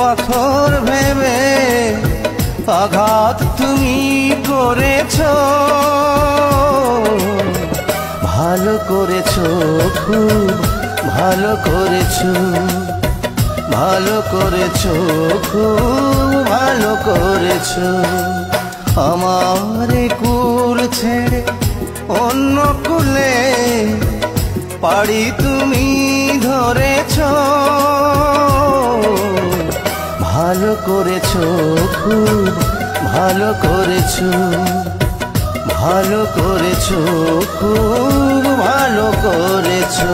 পাথর ভেবে আঘাত তুমি করেছো, ভালো করেছো, খুব ভালো করেছো, ভালো করেছো, খুব ভালো করেছো। আমার কুল ছেড়ে অন্য কুলে পাড়ি তুমি ধরেছো, ভালো করেছো, খুব ভালো করেছো, ভালো করেছো, খুব ভালো করেছো।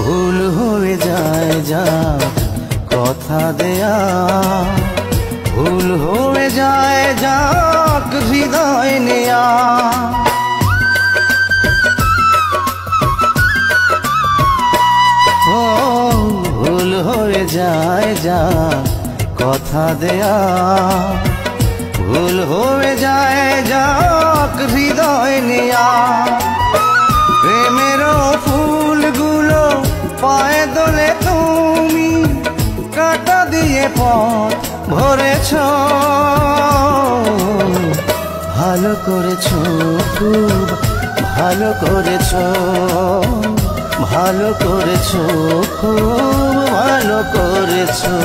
ভুল হয়ে যায় যা কথা দেয়া, ভুল হয়ে যায় যাক হৃদয় নেয়া। ও ভুল হয়ে যায় যা কথা দেয়া, ভুল হয়ে যায় যাক হৃদয় নেয়া। প্রেমেরও ফুলগুলো পায়ে দোলে তুমি কাঁটা দিয়ে পথ ভরেছো, ভালো করেছো, খুব ভালো করেছো, ভালো করেছো, খুব ভালো করেছো।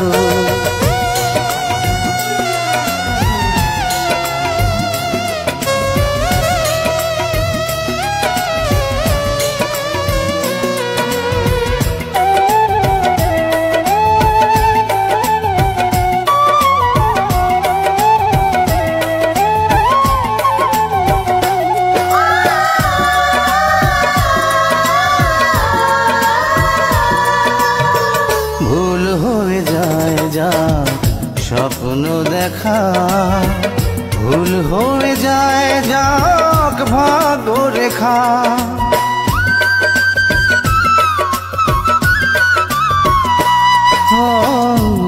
ভুল হয়ে যায় যা স্বপ্ন দেখা, ভুল হয়ে যায় যাক ভাগ্য রেখা।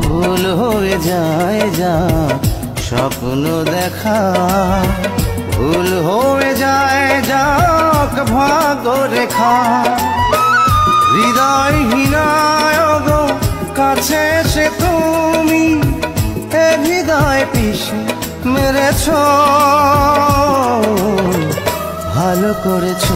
ভুল হয়ে যায় যা স্বপ্ন দেখা, ভুল হয়ে যায় যাক ভাগ্য রেখা। হৃদয়হীনায় গো কাছে এসে তুমি এ হৃদয় পিষে মেরেছো, ভালো করেছো।